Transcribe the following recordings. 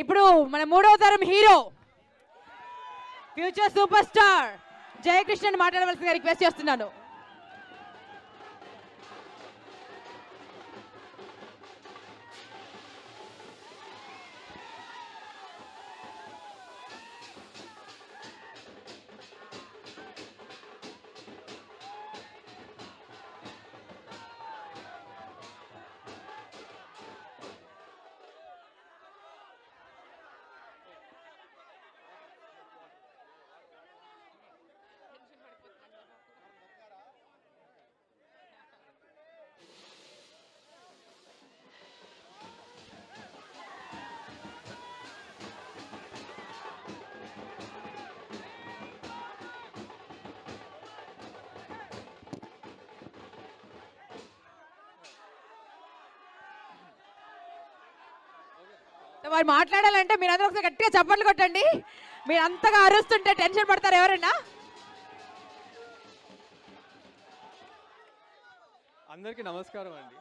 ఇప్పుడు మన మూడవ తరం హీరో ఫ్యూచర్ సూపర్ స్టార్ జయకృష్ణని మాట్లాడవలసిందిగా రిక్వెస్ట్ చేస్తున్నాను. వారు మాట్లాడాలంటే మీరందరూ ఒకసారి గట్టిగా చప్పట్లు కొట్టండి. మీరు అంతగా అరుస్తుంటే టెన్షన్ పడతారు ఎవరైనా. అందరికీ నమస్కారం అండి.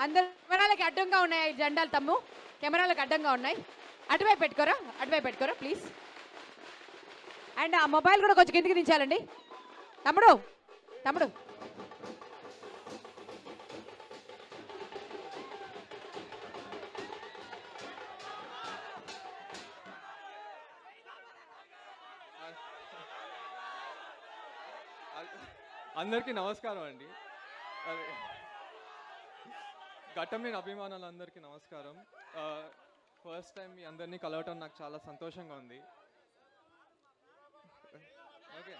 అందరు కెమెరాలకి అడ్డంగా ఉన్నాయి జెండాలు. తమ్ము కెమెరాలకు అడ్డంగా ఉన్నాయి. అటువైపు పెట్టుకోరా ప్లీజ్. అండ్ ఆ మొబైల్ కూడా కొంచెం కిందికి దించాలండి. తమ్ముడు అందరికీ నమస్కారం అండి. ఘట్టమైన అభిమానులు అందరికీ నమస్కారం. ఫస్ట్ టైం మీ అందరినీ కలవటం నాకు చాలా సంతోషంగా ఉంది. ఓకే,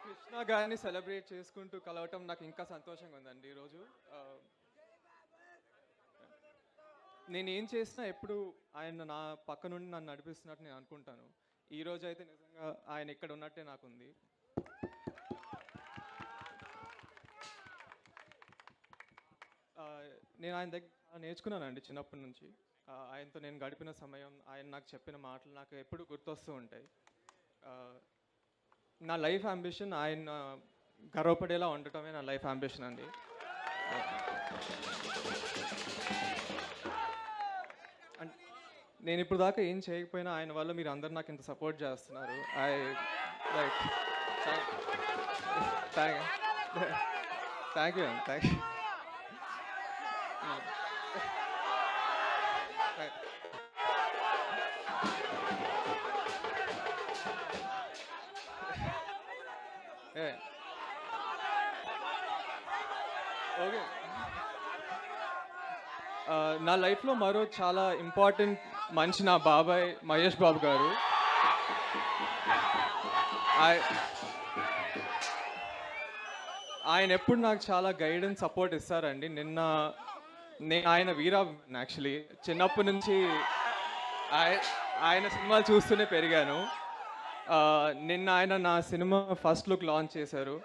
కృష్ణ గారిని సెలబ్రేట్ చేసుకుంటూ కలవటం నాకు ఇంకా సంతోషంగా ఉందండి. ఈరోజు నేను ఏం చేసినా ఎప్పుడు ఆయన నా పక్క నుండి నన్ను నడిపిస్తున్నట్టు నేను అనుకుంటాను. ఈరోజు అయితే నిజంగా ఆయన ఇక్కడ ఉన్నట్టే నాకుంది. నేను ఆయన దగ్గర నేర్చుకున్నానండి చిన్నప్పటి నుంచి. ఆయనతో నేను గడిపిన సమయం, ఆయన నాకు చెప్పిన మాటలు నాకు ఎప్పుడు గుర్తొస్తూ ఉంటాయి. నా లైఫ్ అంబిషన్ ఆయన గర్వపడేలా ఉండటమే నా లైఫ్ అంబిషన్ అండి. నేను ఇప్పుడు దాకా ఏం చేయకపోయినా ఆయన వల్ల మీరు అందరు నాకు ఇంత సపోర్ట్ చేస్తున్నారు. Thank you. ఓకే, నా లైఫ్లో మరో చాలా ఇంపార్టెంట్ మనిషి నా బాబాయ్ మహేష్ బాబు గారు. ఆయన ఎప్పుడు నాకు చాలా గైడెన్స్ సపోర్ట్ ఇస్తారండి. నేను ఆయన వీరా యాక్చువల్లీ చిన్నప్పటి నుంచి ఆయన సినిమాలు చూస్తూనే పెరిగాను. నిన్న ఆయన నా సినిమా ఫస్ట్ లుక్ లాంచ్ చేశారు.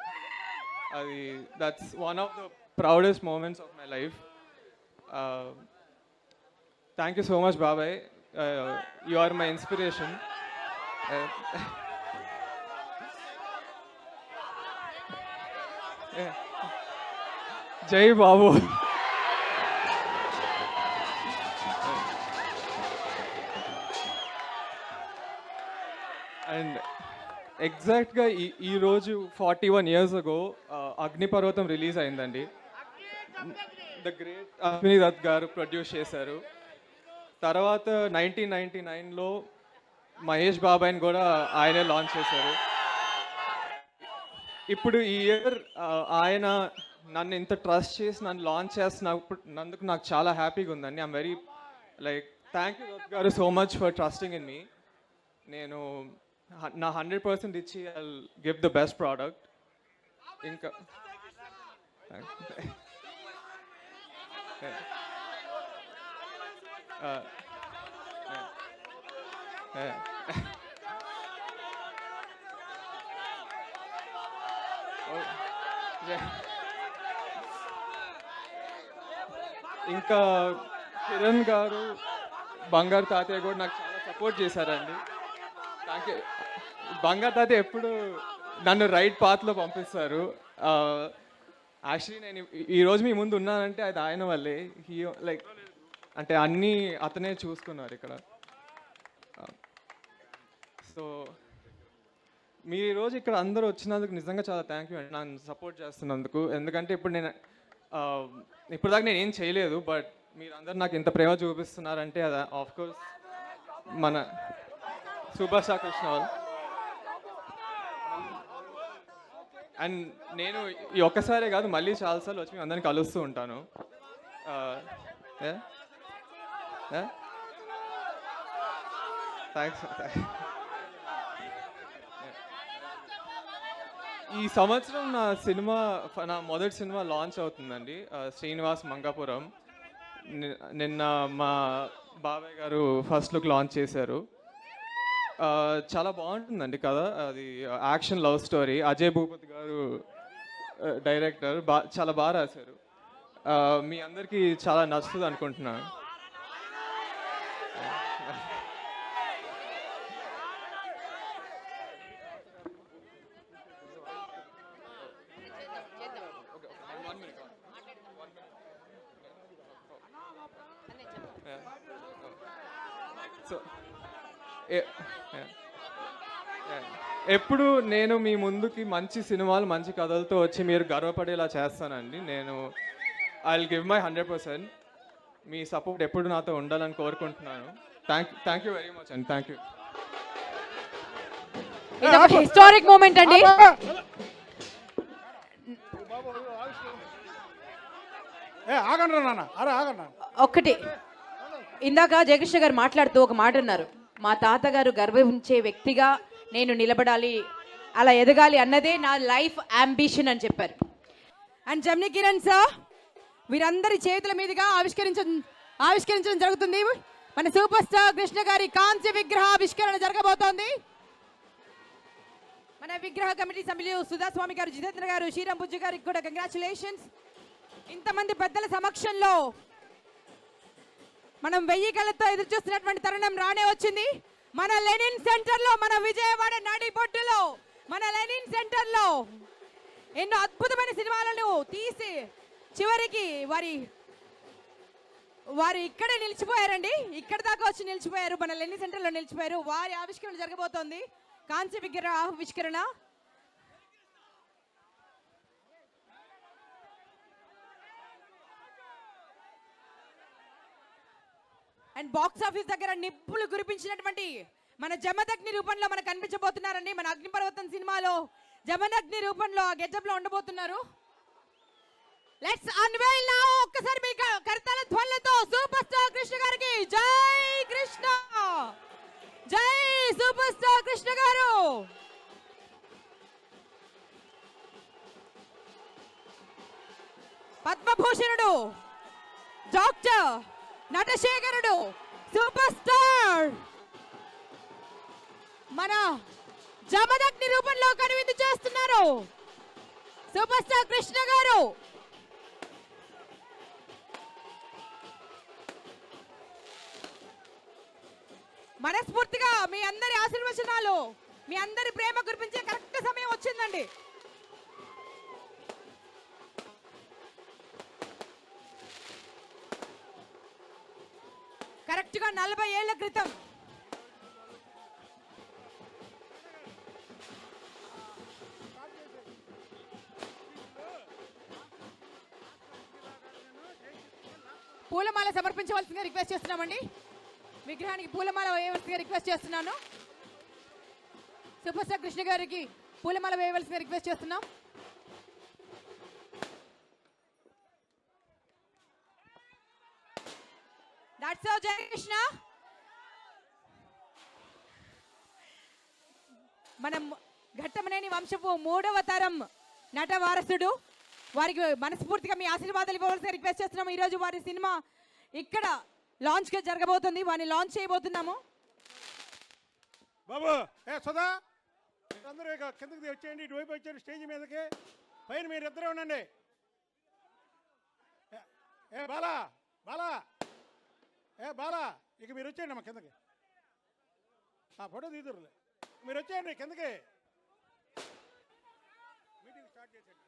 అది that's one of the proudest moments of my life. Thank you so much బాబాయ్. You are my inspiration. Jai Babu. And ఎగ్జాక్ట్గా ఈ రోజు 41 years ago అగ్నిపర్వతం రిలీజ్ అయిందండి. ద గ్రేట్ అశ్విని దత్ గారు ప్రొడ్యూస్ చేశారు. తర్వాత 1999లో మహేష్ బాబాయ్ని కూడా ఆయనే లాంచ్ చేశారు. ఇప్పుడు ఈ ఇయర్ ఆయన నన్ను ఇంత ట్రస్ట్ చేసి నన్ను లాంచ్ చేస్తున్నందుకు నాకు చాలా హ్యాపీగా ఉందండి. I am very thank you Dutt గారు so much for trusting in me. నేను నా 100% ఇచ్చి I will give the best product. ఇంకా ఇంకా కిరణ్ గారు, బంగారు తాతయ్య కూడా నాకు చాలా సపోర్ట్ చేశారండి. Thank you. బంగారు తాతయ్య ఎప్పుడు నన్ను రైట్ పాత్లో పంపిస్తారు. యాక్చువల్లీ నేను ఈరోజు మీ ముందు ఉన్నానంటే అది ఆయన వల్లే. లైక్ అంటే అన్నీ అతనే చూసుకున్నారు ఇక్కడ. సో మీరు ఈరోజు ఇక్కడ అందరూ వచ్చినందుకు నిజంగా చాలా థ్యాంక్ యూ అండి, నన్ను సపోర్ట్ చేస్తున్నందుకు. ఎందుకంటే ఇప్పుడు నేను ఇప్పటిదాకా నేను ఏం చేయలేదు, బట్ మీరందరూ నాకు ఇంత ప్రేమ చూపిస్తున్నారంటే అది ఆఫ్ కోర్స్ మన సూపర్ స్టార్ కృష్ణ వాళ్ళు. అండ్ నేను ఈ ఒక్కసారే కాదు, మళ్ళీ చాలాసార్లు వచ్చి మీ అందరిని కలుస్తూ ఉంటాను. థ్యాంక్స్. ఈ సంవత్సరం నా మొదటి సినిమా లాంచ్ అవుతుందండి, శ్రీనివాస్ మంగాపురం. నిన్న మా బాబాయ్ గారు ఫస్ట్ లుక్ లాంచ్ చేశారు. చాలా బాగుంటుందండి కథ. అది action love story. Ajay Bhupathi గారు డైరెక్టర్. చాలా బాగా రాశారు. మీ అందరికీ చాలా నచ్చుతుంది అనుకుంటున్నాను. సో ఎప్పుడు నేను మీ ముందుకి మంచి సినిమాలు, మంచి కథలతో వచ్చి మీరు గర్వపడేలా చేస్తానండి. నేను I will give my 100%. Me support ఎప్పుడు నాతో ఉండాలని కోరుకుంటున్నాను. థ్యాంక్ యూ వెరీ మచ్ అండి. Thank you. ఇది ఒక హిస్టారిక్ మూమెంట్ అండి. ఒక్కటి ఇందాక జయకృష్ణ గారు మాట్లాడుతూ ఒక మాట అన్నారు, మా తాతగారు గర్వించే వ్యక్తిగా నేను నిలబడాలి, అలా ఎదగాలి అన్నదే నా లైఫ్ అంబిషన్ అని చెప్పారు. అండ్ జమ్ని కిరణ్ సార్ వీరందరి చేతుల మీదుగా ఆవిష్కరించడం జరుగుతుంది. మన సూపర్ స్టార్ కృష్ణ గారి కాంస్య విగ్రహ ఆవిష్కరణ జరగబోతోంది. మన విగ్రహ కమిటీ సభ్యులు సుధాస్వామి గారు, జితేంద్ర గారు, శ్రీరామ్ బుజ్జు గారికి కూడా కంగ్రాచులేషన్స్. ఇంతమంది పెద్దల సమక్షంలో మనం 1000 కళ్ళతో ఎదురు చూస్తున్నటువంటి తరుణం రానే వచ్చింది. మన లెనిన్ సెంటర్ లో, మన విజయవాడ నడిబొడ్డులో మన లెనిన్ సెంటర్ లో ఎన్నో అద్భుతమైన సినిమాలను తీసి చివరికి వారు ఇక్కడే నిలిచిపోయారండి. ఇక్కడ దాకా వచ్చి నిలిచిపోయారు, మన లెనిన్ సెంటర్ లో నిలిచిపోయారు. వారి ఆవిష్కరణ జరగబోతోంది, కాంస్య విగ్రహ ఆవిష్కరణ. అండ్ బాక్స్ ఆఫీస్ దగ్గర నిప్పులు కురిపించినటువంటి మన జమదగ్ని రూపంలో మనకు కనిపించబోతున్నారండి. మన అగ్నిపర్వతం సినిమాలో జమదగ్ని రూపంలో ఆ గెటప్ లో ఉండబోతున్నారు. Let's unveil now. ఒక్కసారి మీ కర్తల ధ్వనులతో సూపర్ స్టార్ కృష్ణ గారికి జై కృష్ణ, జై సూపర్ స్టార్ కృష్ణ గారు. పద్మభూషణుడు, డాక్టర్, నటశేఖరుడు, సూపర్ స్టార్ మన జమదగ్ని రూపంలో కనువిందు చేస్తున్నారు సూపర్ స్టార్ కృష్ణ గారు. మనస్ఫూర్తిగా మీ అందరి ఆశీర్వచనాలు, మీ అందరి ప్రేమ కురిపించే కరెక్ట్ సమయం వచ్చిందండి. కరెక్ట్ గా 40 ఏళ్ల క్రితం పూలమాల సమర్పించవలసిందిగా రిక్వెస్ట్ చేస్తున్నామండి. విగ్రహానికి పూలమాల వేయవలసిందిగా రిక్వెస్ట్ చేస్తున్నాను. సూపర్ స్టార్ కృష్ణ గారికి పూలమాల వేయవలసిందిగా రిక్వెస్ట్ చేస్తున్నాం. That's all, Jai Krishna. మనం ఘట్టమనేని వంశపు 3వ తరం నట వారసుడు వారికి మనస్ఫూర్తిగా మీ ఆశీర్వాదాలు ఇవ్వవలసిన రిక్వెస్ట్ చేస్తున్నాము. ఈరోజు వారి సినిమా ఇక్కడ లాంచ్గా జరగబోతుంది, వారిని లాంచ్ చేయబోతున్నాము. బాబు సుధా అందరూ ఇక కిందకి వచ్చేయండి, ఇటువైపు వచ్చేయండి స్టేజ్ మీదకి. పైన మీరు ఇద్దరే ఉండండి. బాలా బాలా బాలా ఇక మీరు వచ్చేయండి అమ్మ కిందకి. ఆ ఫోటో తీదురులే, మీరు వచ్చేయండి కిందకి. మీటింగ్ స్టార్ట్ చేసేయండి.